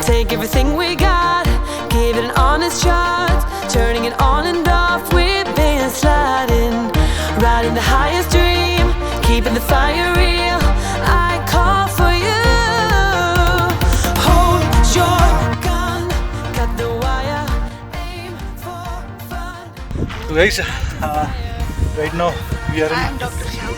Take everything we got, give it an honest shot, turning it on and off, whipping and sliding, riding the highest dream, keeping the fire real. I call for you. Hold your gun, cut the wire, aim for fun. So guys, right now we are I in. am Dr. Shyam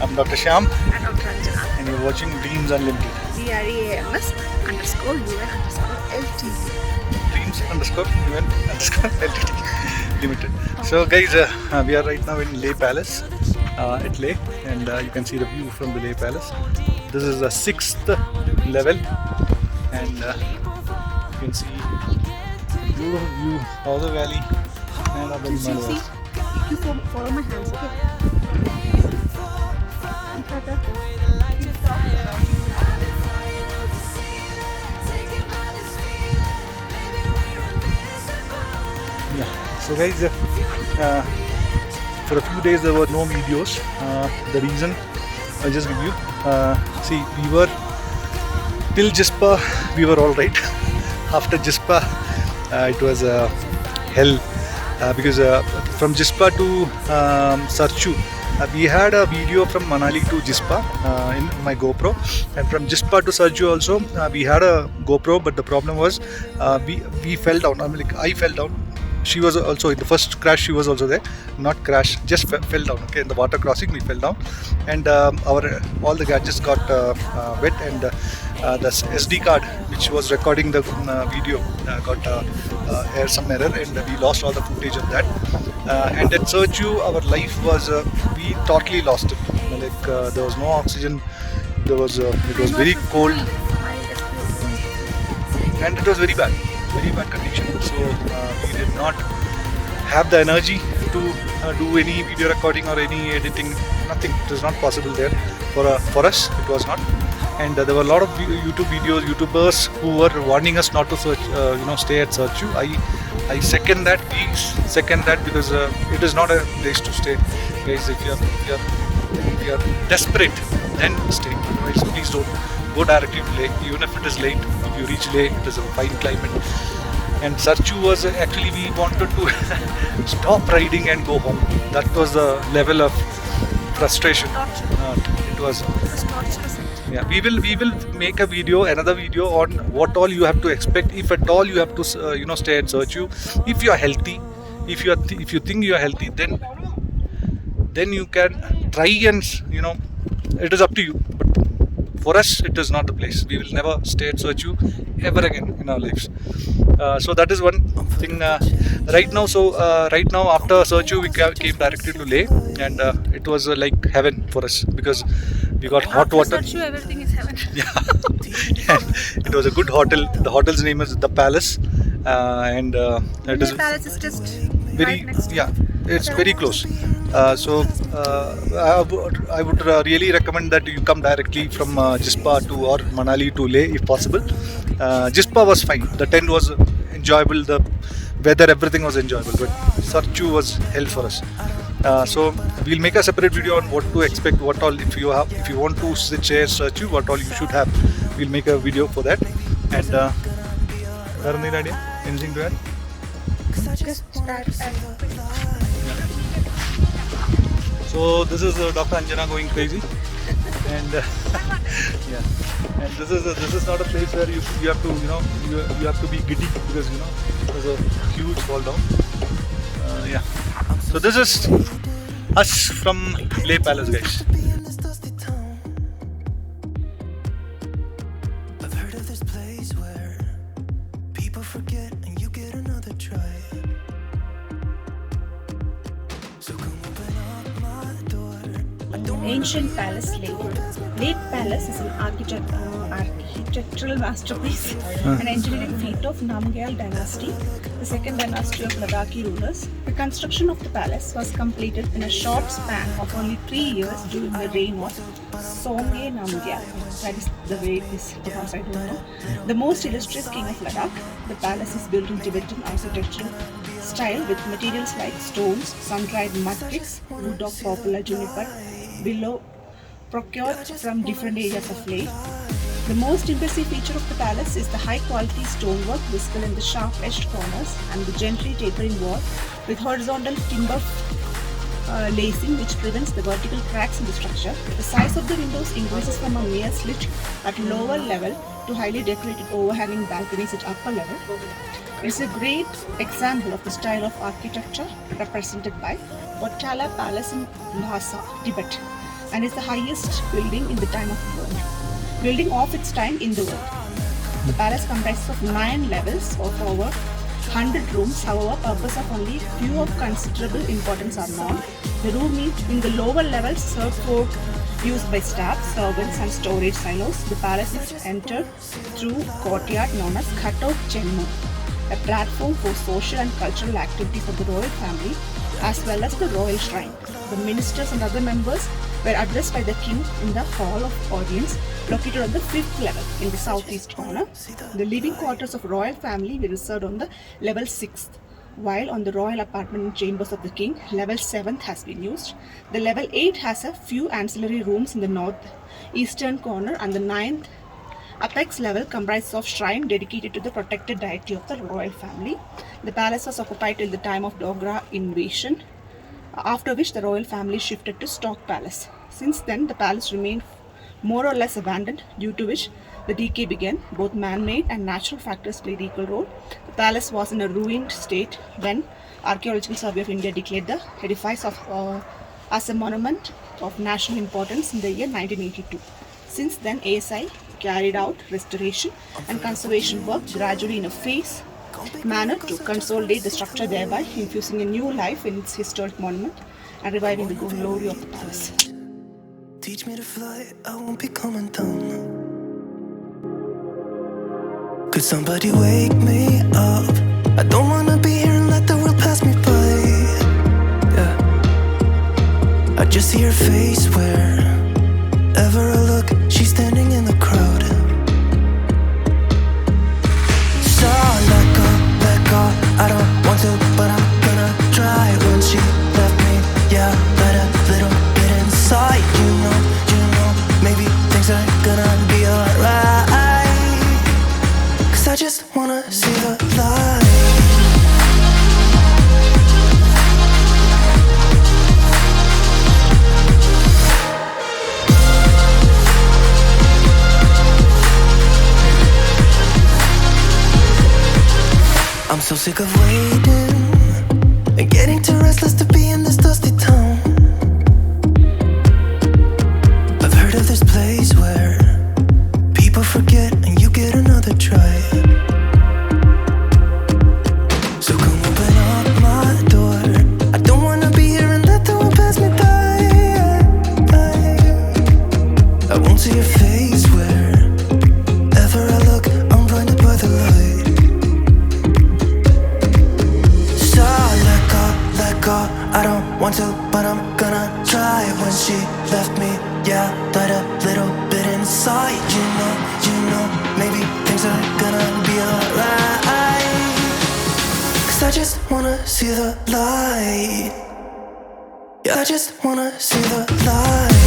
I'm Dr. Shyam, and Dr. Anjana. and you're watching Dreams Unlimited. DREAMS_UN_LTD. Dreams_UN_LTD Limited. So guys, we are right now in Leh Palace at Leh, and you can see the view from the Leh Palace. This is the 6th level, and you can see beautiful view of the valley and of the Himalayas. You follow my hands, okay? Yeah. So guys, for a few days there were no videos. The reason I'll just give you. See, we were till Jispa, we were all right. After Jispa, it was hell because from Jispa to Sarchu, we had a video from Manali to Jispa in my GoPro, and from Jispa to Sarchu also we had a GoPro, but the problem was we fell down. I mean, like, I fell down. She was also in the first crash. She was also there, not crash, just fell down. Okay, in the water crossing, we fell down, and all the gadgets got wet, and the SD card which was recording the video got some error, and we lost all the footage of that. And at Sarchu, our life was we totally lost it. Like there was no oxygen. There was it was very cold, and it was very bad condition. So we did not have the energy to do any video recording or any editing. Nothing. It was not possible there for us. It was not. And there were a lot of YouTubers who were warning us not to search, stay at Sarchu. I second that. We second that because it is not a place to stay, guys. If you are desperate, then stay. Otherwise, please don't go directly to Leh. Even if it is late, if you reach Leh, it is a fine climate. And Sarchu was actually, we wanted to stop riding and go home. That was the level of frustration. It was. Yeah, we will make another video on what all you have to expect if at all you have to stay at Sarchu. If you are healthy, if you think you are healthy, then you can try, and it is up to you. But for us, it is not the place. We will never stay at Sarchu ever again in our lives. So that is one thing. Right now after Sarchu, we came directly to Leh, and it was like heaven for us because we got hot water. Sarchu, everything is heaven. Yeah, and it was a good hotel. The hotel's name is The Palace, and it is Palace is just very right next to it's very close. So I would really recommend that you come directly from Jispa or Manali to Leh if possible. Jispa was fine. The tent was enjoyable. The weather, everything was enjoyable. But Sarchu was hell for us. So we'll make a separate video on what to expect. What all if you want to stay at Sarchu, what all you should have. We'll make a video for that. And anything to add? Just start and So this is Dr. Anjana going crazy, and yeah, and this is not a place where you have to you have to be giddy because there's a huge fall down. Yeah, so this is us from Leh Palace, guys. I've heard of this place where people forget and you get another try. So come open up my door. Ancient Palace Leh. Leh Palace is an architectural masterpiece, an engineering feat of Namgyal dynasty, the second dynasty of Ladakhi rulers. The construction of the palace was completed in a short span of only 3 years during the reign of Somgye Namgyal. That is the way it is pronounced, I don't know. The most illustrious king of Ladakh. The palace is built in Tibetan architectural style with materials like stones, sun-dried mud bricks, wood of popular juniper, willow, procured from different areas of Leh. The most impressive feature of the palace is the high-quality stonework visible in the sharp-edged corners and the gently tapering wall with horizontal timber lacing which prevents the vertical cracks in the structure. The size of the windows increases from a mere slit at lower level to highly decorated overhanging balconies at upper level. It is a great example of the style of architecture represented by Potala Palace in Lhasa, Tibet, and is the highest building in the time of the world. Building of its time in the world. The palace comprises of 9 levels of over 100 rooms. However, purpose of only few of considerable importance are known. The room in the lower levels serve for use by staff, servants and storage silos. The palace is entered through courtyard known as Khatok Chenmu, a platform for social and cultural activities of the royal family as well as the royal shrine. The ministers and other members were addressed by the king in the hall of audience located on the 5th level in the southeast corner. The living quarters of royal family were reserved on the level 6th, while on the royal apartment and chambers of the king, level 7th has been used. The level 8 has a few ancillary rooms in the northeastern corner, and the 9th apex level comprises of shrine dedicated to the protected deity of the royal family. The palace was occupied till the time of Dogra invasion, after which the royal family shifted to Stoke Palace. Since then, the palace remained more or less abandoned, due to which the decay began. Both man-made and natural factors played equal role. The palace was in a ruined state when Archaeological Survey of India declared the edifice as a monument of national importance in the year 1982. Since then, ASI carried out restoration and conservation work gradually in a phased manner to consolidate the structure, thereby infusing a new life in its historic monument and reviving the glory of the palace. Teach me to fly, I won't be coming down. Could somebody wake me up? I don't wanna be here and let the world pass me by. Yeah, I just see her face wherever I look. She's standing in the crowd. So let go, I don't want to, but I'm gonna try. When she left me, yeah, let a little bit inside. You know, maybe things are gonna be alright. 'Cause I just wanna see the light. I'm so sick of waiting and getting too restless to be in this dusty town. I've heard of this place where people forget and you get another try. So come open up my door. I don't wanna be here and let the world pass me by. I won't see your face wherever I look. I'm blinded by the light. I don't want to, but I'm gonna try. When she left me, yeah, died a little bit inside. You know, maybe things are gonna be alright. 'Cause I just wanna see the light. Yeah, I just wanna see the light.